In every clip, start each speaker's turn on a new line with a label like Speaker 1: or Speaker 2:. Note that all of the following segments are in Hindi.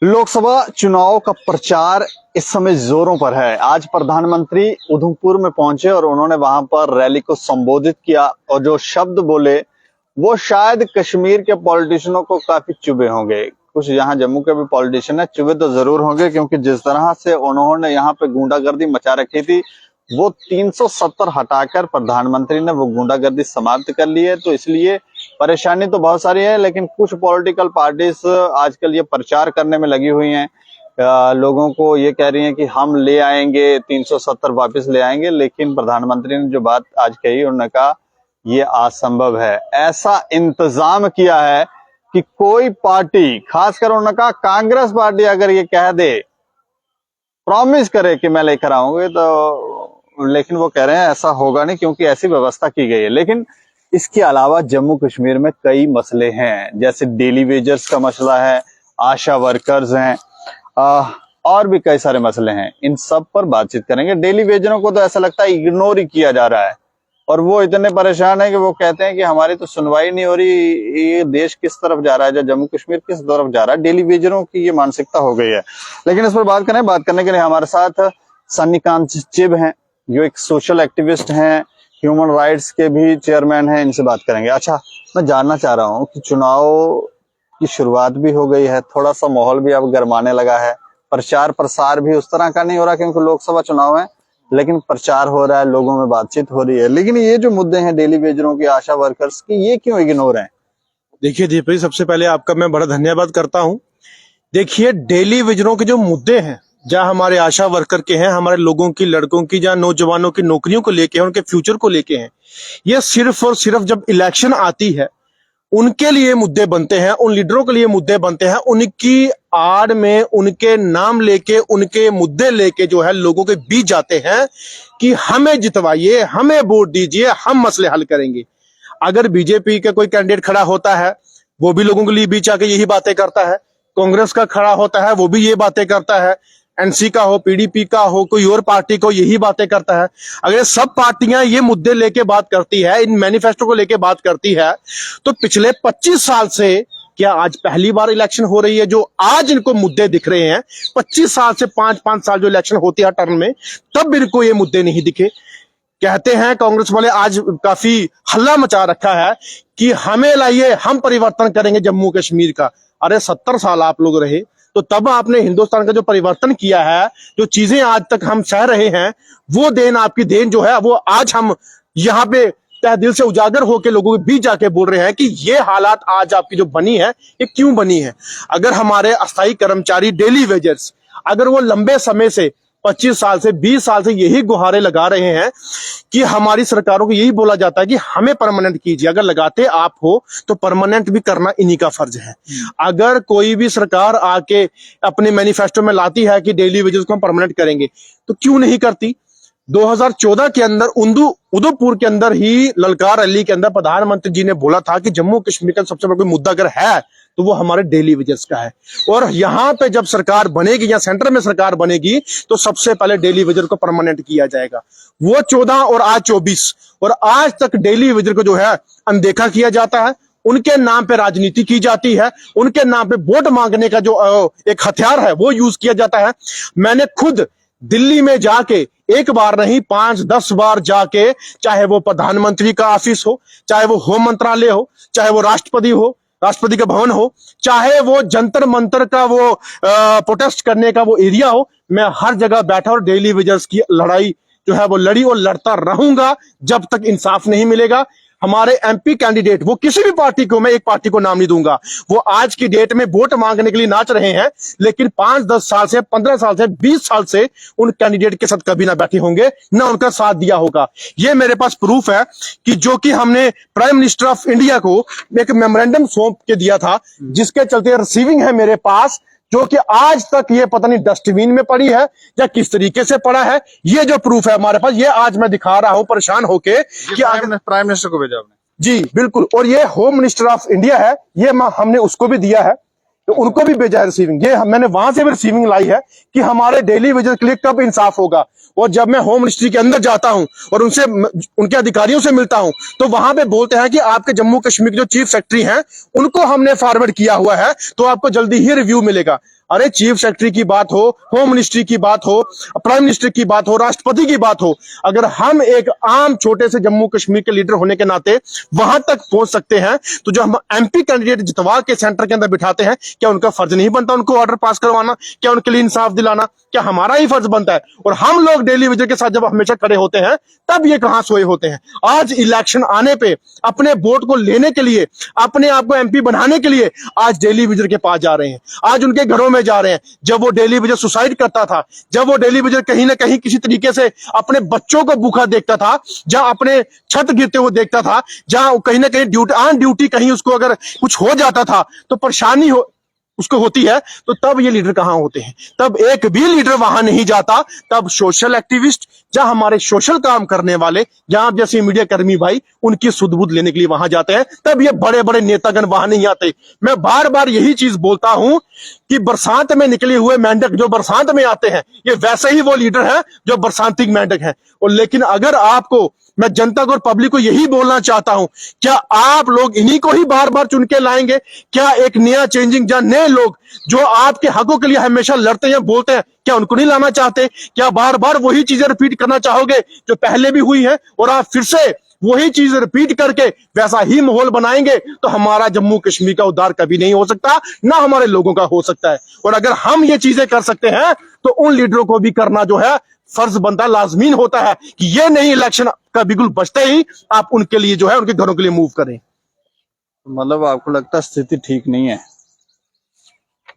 Speaker 1: लोकसभा चुनाव का प्रचार इस समय जोरों पर है। आज प्रधानमंत्री उधमपुर में पहुंचे और उन्होंने वहां पर रैली को संबोधित किया और जो शब्द बोले वो शायद कश्मीर के पॉलिटिशियनों को काफी चुभे होंगे। कुछ यहाँ जम्मू के भी पॉलिटिशियन है, चुभे तो जरूर होंगे, क्योंकि जिस तरह से उन्होंने यहाँ पे गुंडागर्दी मचा रखी थी वो 370 हटाकर प्रधानमंत्री ने वो गुंडागर्दी समाप्त कर ली है। तो इसलिए परेशानी तो बहुत सारी है, लेकिन कुछ पॉलिटिकल पार्टीज आजकल ये प्रचार करने में लगी हुई हैं। लोगों को ये कह रही हैं कि हम ले आएंगे 370 वापस ले आएंगे, लेकिन प्रधानमंत्री ने जो बात आज कही उन्होंने कहा ये असंभव है। ऐसा इंतजाम किया है कि कोई पार्टी, खासकर उन्होंने कहा कांग्रेस पार्टी अगर ये कह दे, प्रॉमिस करे कि मैं लेकर आऊंगी, तो लेकिन वो कह रहे हैं ऐसा होगा नहीं, क्योंकि ऐसी व्यवस्था की गई है। लेकिन इसके अलावा जम्मू कश्मीर में कई मसले हैं, जैसे डेली वेजर्स का मसला है, आशा वर्कर्स हैं, और भी कई सारे मसले हैं। इन सब पर बातचीत करेंगे। डेली वेजरों को तो ऐसा लगता है इग्नोर ही किया जा रहा है और वो इतने परेशान है कि वो कहते हैं कि हमारी तो सुनवाई नहीं हो रही, ये देश किस तरफ जा रहा है, जो जम्मू कश्मीर किस तरफ जा रहा है। डेली वेजरों की ये मानसिकता हो गई है। लेकिन इस पर बात करने के लिए हमारे साथ सन्नीकांत चिब हैं, जो एक सोशल एक्टिविस्ट हैं, ह्यूमन राइट्स के भी चेयरमैन हैं। इनसे बात करेंगे। अच्छा, मैं जानना चाह रहा हूँ कि चुनाव की शुरुआत भी हो गई है, थोड़ा सा माहौल भी अब गर्माने लगा है, प्रचार प्रसार भी उस तरह का नहीं हो रहा क्योंकि लोकसभा चुनाव है, लेकिन प्रचार हो रहा है, लोगों में बातचीत हो रही है। लेकिन ये जो मुद्दे हैं डेली वेजरों की, आशा वर्कर्स की, ये क्यों इग्नोर हैं?
Speaker 2: देखिए दीपक, सबसे पहले आपका मैं बड़ा धन्यवाद करता हूं। देखिए, डेली वेजरों के जो मुद्दे हैं, जहां हमारे आशा वर्कर के हैं, हमारे लोगों की, लड़कों की, जहां नौजवानों की नौकरियों को लेके हैं, उनके फ्यूचर को लेके हैं, ये सिर्फ और सिर्फ जब इलेक्शन आती है उनके लिए मुद्दे बनते हैं, उन लीडरों के लिए मुद्दे बनते हैं। उनकी आड़ में उनके नाम लेके, उनके मुद्दे लेके जो है लोगों के बीच जाते हैं कि हमें जितवाइए, हमें वोट दीजिए, हम मसले हल करेंगे। अगर बीजेपी का कोई कैंडिडेट खड़ा होता है वो भी लोगों के लिए बीच आके यही बातें करता है, कांग्रेस का खड़ा होता है वो भी ये बातें करता है, एनसी का हो, पीडीपी का हो, कोई और पार्टी को, यही बातें करता है। अगर सब पार्टियां ये मुद्दे लेके बात करती है, इन मैनिफेस्टो को लेके बात करती है, तो पिछले 25 साल से क्या आज पहली बार इलेक्शन हो रही है जो आज इनको मुद्दे दिख रहे हैं? 25 साल से 5-5 साल जो इलेक्शन होती है टर्म में, तब इनको ये मुद्दे नहीं दिखे। कहते हैं कांग्रेस वाले, आज काफी हल्ला मचा रखा है कि हमें लाइए, हम परिवर्तन करेंगे जम्मू कश्मीर का। अरे 70 साल आप लोग रहे, तो तब आपने हिंदुस्तान का जो परिवर्तन किया है, जो चीजें आज तक हम सह रहे हैं, वो देन, आपकी देन जो है, वो आज हम यहाँ पे तहे दिल से उजागर होकर लोगों के बीच जाके बोल रहे हैं कि ये हालात आज आपकी जो बनी है, ये क्यों बनी है। अगर हमारे अस्थायी कर्मचारी, डेली वेजर्स, अगर वो लंबे समय से 25 साल से 20 साल से यही गुहारें लगा रहे हैं कि हमारी सरकारों को यही बोला जाता है कि हमें परमानेंट कीजिए, अगर लगाते आप हो तो परमानेंट भी करना इन्हीं का फर्ज है। अगर कोई भी सरकार आके अपने मैनिफेस्टो में लाती है कि डेली वेजेस को हम परमानेंट करेंगे, तो क्यों नहीं करती? 2014 के अंदर उधमपुर के अंदर ही ललकार रैली के अंदर प्रधानमंत्री जी ने बोला था कि जम्मू कश्मीर का सबसे बड़ा कोई मुद्दा अगर है तो वो हमारे डेली वेजेस का है, और यहाँ पे जब सरकार बनेगी या सेंटर में सरकार बनेगी तो सबसे पहले डेली वेजर को परमानेंट किया जाएगा। वो 14 और आज 24, और आज तक डेली वेजर को जो है अनदेखा किया जाता है, उनके नाम पे राजनीति की जाती है, उनके नाम पे वोट मांगने का जो एक हथियार है वो यूज किया जाता है। मैंने खुद दिल्ली में जाके एक बार नहीं 5-10 बार जाके, चाहे वो प्रधानमंत्री का ऑफिस हो, चाहे वो होम मंत्रालय हो, चाहे वो राष्ट्रपति का भवन हो, चाहे वो जंतर मंतर का वो प्रोटेस्ट करने का वो एरिया हो, मैं हर जगह बैठा और डेली वेजर्स की लड़ाई जो है वो लड़ी और लड़ता रहूंगा जब तक इंसाफ नहीं मिलेगा। हमारे एमपी कैंडिडेट, वो किसी भी पार्टी को, मैं एक पार्टी को नाम नहीं दूंगा, वो आज की डेट में वोट मांगने के लिए नाच रहे हैं, लेकिन 5-10 साल से, 15 साल से, 20 साल से उन कैंडिडेट के साथ कभी ना बैठे होंगे, ना उनका साथ दिया होगा। ये मेरे पास प्रूफ है कि जो कि हमने प्राइम मिनिस्टर ऑफ इंडिया को एक मेमोरेंडम सौंप के दिया था, जिसके चलते रिसीविंग है मेरे पास, जो कि आज तक ये पता नहीं डस्टबिन में पड़ी है या किस तरीके से पड़ा है। ये जो प्रूफ है हमारे पास, ये आज मैं दिखा रहा हूं परेशान होके कि
Speaker 1: प्राइम मिनिस्टर को भेजा आपने?
Speaker 2: जी बिल्कुल, और ये होम मिनिस्टर ऑफ इंडिया है, ये हमने उसको भी दिया है। उनको भी भेजा है रिसीविंग। ये मैंने वहां से भी रिसीविंग लाई है कि हमारे डेली वेजेस के लिए कब इंसाफ होगा। और जब मैं होम मिनिस्ट्री के अंदर जाता हूं और उनसे उनके अधिकारियों से मिलता हूं तो वहां पे बोलते हैं कि आपके जम्मू कश्मीर के जो चीफ सेक्रेटरी हैं उनको हमने फॉरवर्ड किया हुआ है, तो आपको जल्दी ही रिव्यू मिलेगा। अरे चीफ सेक्रेटरी की बात हो, होम मिनिस्ट्री की बात हो, प्राइम मिनिस्टर की बात हो, राष्ट्रपति की बात हो, अगर हम एक आम छोटे से जम्मू कश्मीर के लीडर होने के नाते वहां तक पहुंच सकते हैं, तो जो हम एमपी कैंडिडेट जितवा के सेंटर के अंदर बिठाते हैं, क्या उनका फर्ज नहीं बनता उनको ऑर्डर पास करवाना? क्या उनके लिए इंसाफ दिलाना क्या हमारा ही फर्ज बनता है? और हम लोग डेली विजय के साथ जब हमेशा खड़े होते हैं तब ये कहां सोए होते हैं। आज इलेक्शन आने पे अपने वोट को लेने के लिए, अपने आप को एमपी बनाने के लिए आज डेली विजर के पास जा रहे हैं, आज उनके घरों में जा रहे हैं। जब वो डेली विजर सुसाइड करता था, जब वो डेली विजर कहीं ना कहीं किसी तरीके से अपने बच्चों को भूखा देखता था, जहां अपने छत गिरते हुए देखता था, जहां कहीं ना कहीं ड्यूटी कहीं उसको अगर कुछ हो जाता था तो परेशानी उसको होती है, तो तब ये लीडर कहां होते हैं? तब एक भी लीडर वहां नहीं जाता। तब सोशल एक्टिविस्ट, जहां हमारे सोशल काम करने वाले, जहां जैसे मीडिया कर्मी भाई उनकी सुध-बुध लेने के लिए वहां जाते हैं, तब ये बड़े बड़े नेतागण वहां नहीं आते। मैं बार बार यही चीज बोलता हूं कि बरसात में निकले हुए मेंढक जो बरसात में आते हैं, ये वैसे ही वो लीडर है जो बरसाती मेंढक है। और लेकिन अगर आपको, मैं जनता को और पब्लिक को यही बोलना चाहता हूं, क्या आप लोग इन्हीं को ही बार बार चुन के लाएंगे? क्या एक नया चेंजिंग या नए लोग जो आपके हकों के लिए हमेशा लड़ते हैं, बोलते हैं, क्या उनको नहीं लाना चाहते? क्या बार बार वही चीजें रिपीट करना चाहोगे जो पहले भी हुई है, और आप फिर से वही चीज रिपीट करके वैसा ही माहौल बनाएंगे? तो हमारा जम्मू कश्मीर का उद्धार कभी नहीं हो सकता, ना हमारे लोगों का हो सकता है। और अगर हम ये चीजें कर सकते हैं तो उन लीडरों को भी करना जो है फर्ज बनता, लाजमीन होता है कि ये नहीं इलेक्शन का बिल्कुल बचते ही आप उनके लिए जो है उनके घरों के लिए मूव करें।
Speaker 1: मतलब आपको लगता है स्थिति ठीक नहीं है?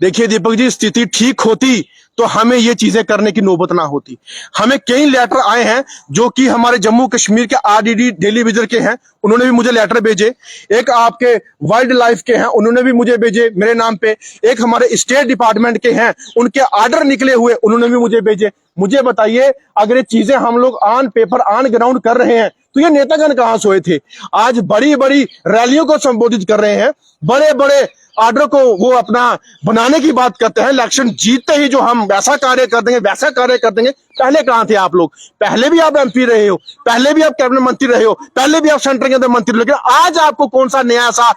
Speaker 2: देखिए दीपक जी, स्थिति ठीक होती तो हमें ये चीजें करने की नौबत ना होती। हमें कई लेटर आए हैं जो कि हमारे जम्मू कश्मीर के आरडीडी डेली विजर के हैं, उन्होंने भी मुझे लेटर भेजे। एक आपके वाइल्ड लाइफ के हैं, उन्होंने भी मुझे भेजे मेरे नाम पे। एक हमारे स्टेट डिपार्टमेंट के हैं, उनके ऑर्डर निकले हुए, उन्होंने भी मुझे भेजे। मुझे बताइए, अगर ये चीजें हम लोग ऑन पेपर ऑन ग्राउंड कर रहे हैं तो ये नेतागण कहां सोए थे? आज बड़ी बड़ी रैलियों को संबोधित कर रहे हैं, बड़े बड़े ऑर्डर को वो अपना बनाने की बात करते हैं। इलेक्शन जीतते ही जो हम वैसा कार्य कर देंगे, वैसा कार्य कर देंगे। पहले कहां थे आप लोग? पहले भी आप एमपी रहे हो, पहले भी आप कैबिनेट मंत्री रहे हो, पहले भी आप सेंटर के अंदर मंत्री, लेकिन आज आपको कौन सा नया सा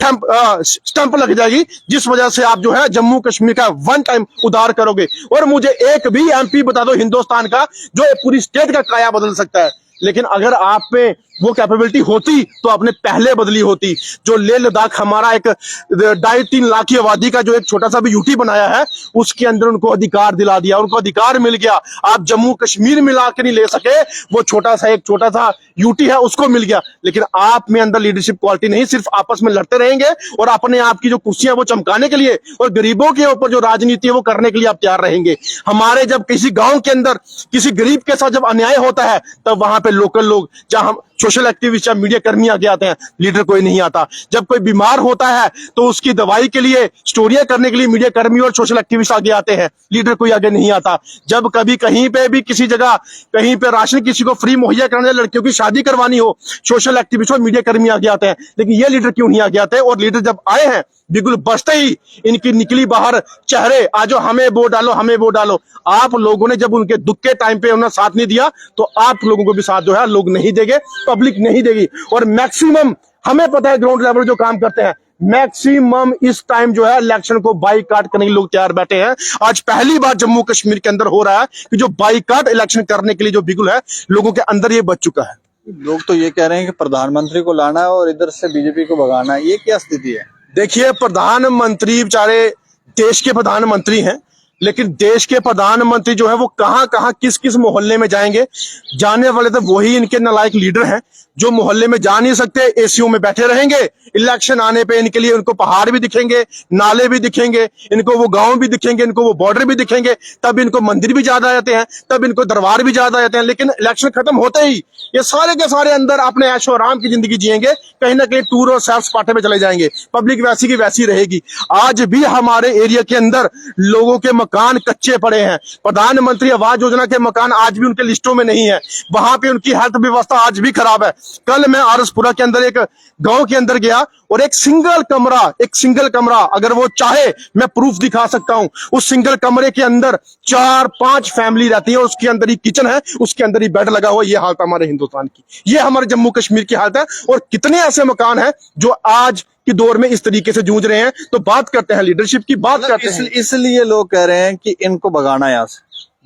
Speaker 2: स्टंप लग जाएगी जिस वजह से आप जो है जम्मू कश्मीर का वन टाइम उद्धार करोगे? और मुझे एक भी एमपी बता दो हिंदुस्तान का जो पूरी स्टेट का काया बदल सकता है। लेकिन अगर आप में वो कैपेबिलिटी होती तो आपने पहले बदली होती। जो लेह लद्दाख हमारा एक 2.5-3 लाख की आबादी का जो एक छोटा सा भी यूटी बनाया है, उसके अंदर उनको अधिकार दिला दिया, उनको अधिकार मिल गया। आप जम्मू कश्मीर मिला के नहीं ले सके, वो छोटा सा यूटी है उसको मिल गया। लेकिन आप में अंदर लीडरशिप क्वालिटी नहीं, सिर्फ आपस में लड़ते रहेंगे और अपने आप की जो कुर्सियां वो चमकाने के लिए और गरीबों के ऊपर जो राजनीति है वो करने के लिए आप तैयार रहेंगे। हमारे जब किसी गांव के अंदर किसी गरीब के साथ जब अन्याय होता है, तब वहां पे लोकल लोग, जहां हम सोशल एक्टिविस्ट या मीडिया कर्मी आगे आते हैं, लीडर कोई नहीं आता। जब कोई बीमार होता है तो उसकी दवाई के लिए, स्टोरियां करने के लिए मीडिया कर्मी और सोशल एक्टिविस्ट आगे आते हैं, लीडर कोई आगे नहीं आता। जब कभी कहीं पे भी किसी जगह कहीं पे राशन किसी को फ्री मुहैया कराने, लड़कियों की शादी करवानी हो, सोशल एक्टिविस्ट और मीडिया कर्मी आगे आते हैं। लेकिन ये लीडर क्यों नहीं आगे आते? और लीडर जब आए हैं, बिल्कुल बचते ही इनकी निकली बाहर चेहरे, आजो हमें वोट डालो, हमें वोट डालो। आप लोगों ने जब उनके दुख के टाइम पे उन्हें साथ नहीं दिया तो आप लोगों को भी साथ जो है लोग नहीं देंगे, पब्लिक नहीं देगी। और मैक्सिमम हमें पता है ग्राउंड लेवल जो काम करते हैं, मैक्सिमम इस टाइम जो है इलेक्शन को बाईकाट करने के लोग तैयार बैठे हैं। आज पहली बार जम्मू कश्मीर के अंदर हो रहा है कि जो बाईकाट इलेक्शन करने के लिए जो बिगुल है लोगों के अंदर ये बच चुका है।
Speaker 1: लोग तो ये कह रहे हैं कि प्रधानमंत्री को लाना है और इधर से बीजेपी को भगाना है, ये क्या स्थिति है?
Speaker 2: देखिए, प्रधानमंत्री बेचारे देश के प्रधानमंत्री हैं, लेकिन देश के प्रधानमंत्री जो है वो कहां कहां किस किस मोहल्ले में जाएंगे? जाने वाले तो वही इनके नालायक लीडर हैं जो मोहल्ले में जा नहीं सकते, एसीओ में बैठे रहेंगे। इलेक्शन आने पे इनके लिए उनको पहाड़ भी दिखेंगे, नाले भी दिखेंगे, इनको वो गांव भी दिखेंगे, इनको वो बॉर्डर भी दिखेंगे, तब इनको मंदिर भी ज्यादा आ जाते हैं, तब इनको दरबार भी ज्यादा आ जाते हैं। लेकिन इलेक्शन खत्म होते ही ये सारे के सारे अंदर अपने ऐशो आराम की जिंदगी जिएंगे, कहीं ना कहीं टूर और सैर सपाटे में चले जाएंगे, पब्लिक वैसी की वैसी रहेगी। आज भी हमारे एरिया के अंदर लोगों के मकान कच्चे पड़े हैं। प्रधानमंत्री आवास योजना के मकान आज भी उनके लिस्टों में नहीं है, वहां पे उनकी हेल्थ व्यवस्था आज भी खराब है। कल मैं आरसपुरा के अंदर एक गांव के अंदर गया और एक सिंगल कमरा अगर वो चाहे मैं प्रूफ दिखा सकता हूं, उस सिंगल कमरे के अंदर 4-5 फैमिली रहती है, उसके अंदर ही किचन है, उसके अंदर ही बेड लगा हुआ। ये हालत हमारे हिंदुस्तान की, ये हमारे जम्मू कश्मीर की हालत है। और कितने ऐसे मकान हैं जो आज की दौर में इस तरीके से जूझ रहे हैं। तो बात करते हैं लीडरशिप की, बात करते हैं।
Speaker 1: इसलिए लोग कह रहे हैं कि इनको भगाना यहां से।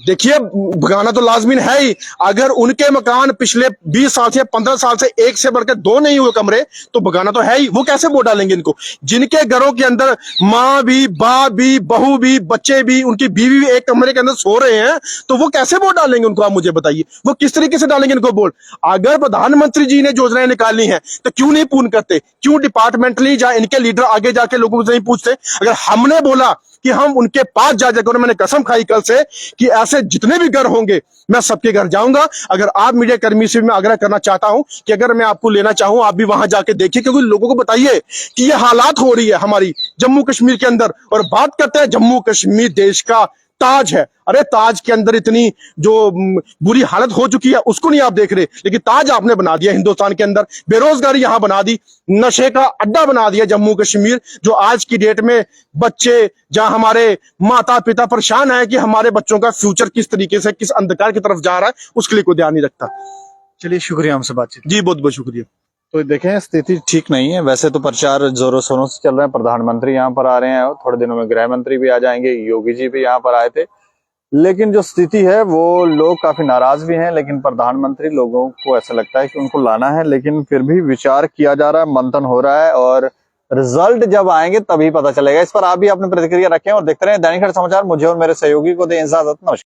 Speaker 2: देखिए, भगाना तो लाजमीन है ही। अगर उनके मकान पिछले 20 साल से 15 साल से एक से बढ़कर 2 नहीं हुए कमरे, तो भगाना तो है ही। वो कैसे वोट डालेंगे इनको, जिनके घरों के अंदर माँ भी, बाप भी, बहू भी, बच्चे भी, उनकी बीवी भी एक कमरे के अंदर सो रहे हैं, तो वो कैसे वोट डालेंगे उनको? आप मुझे बताइए, वो किस तरीके से डालेंगे इनको वोट? अगर प्रधानमंत्री जी ने योजनाएं निकालनी है तो क्यों नहीं पूर्ण करते? क्यों डिपार्टमेंटली या इनके लीडर आगे जाके लोगों से नहीं पूछते? अगर हमने बोला कि हम उनके पास जा जाकर, मैंने कसम खाई कल से कि ऐसे जितने भी घर होंगे मैं सबके घर जाऊंगा। अगर आप मीडिया कर्मी से मैं आग्रह करना चाहता हूं कि अगर मैं आपको लेना चाहूं, आप भी वहां जाके देखिए, क्योंकि लोगों को बताइए कि ये हालात हो रही है हमारी जम्मू कश्मीर के अंदर। और बात करते हैं, जम्मू कश्मीर देश का ताज है। अरे ताज के अंदर इतनी जो बुरी हालत हो चुकी है उसको नहीं आप देख रहे, लेकिन ताज आपने बना दिया हिंदुस्तान के अंदर। बेरोजगारी यहां बना दी, नशे का अड्डा बना दिया जम्मू कश्मीर, जो आज की डेट में बच्चे, जहां हमारे माता पिता परेशान है कि हमारे बच्चों का फ्यूचर किस तरीके से, किस अंधकार की तरफ जा रहा है, उसके लिए कोई ध्यान नहीं रखता।
Speaker 1: चलिए, शुक्रिया हमसे बातचीत।
Speaker 2: जी, बहुत बहुत शुक्रिया।
Speaker 1: तो देखें, स्थिति ठीक नहीं है। वैसे तो प्रचार जोरों शोरों से चल रहा है, प्रधानमंत्री यहाँ पर आ रहे हैं और थोड़े दिनों में गृह मंत्री भी आ जाएंगे, योगी जी भी यहाँ पर आए थे। लेकिन जो स्थिति है वो लोग काफी नाराज भी हैं, लेकिन प्रधानमंत्री, लोगों को ऐसा लगता है कि उनको लाना है, लेकिन फिर भी विचार किया जा रहा है, मंथन हो रहा है और रिजल्ट जब आएंगे तभी पता चलेगा। इस पर आप भी अपनी प्रतिक्रिया रखें और देखते रहें दैनिक खबर समाचार। मुझे और मेरे सहयोगी को दें इजाजत। नमस्कार।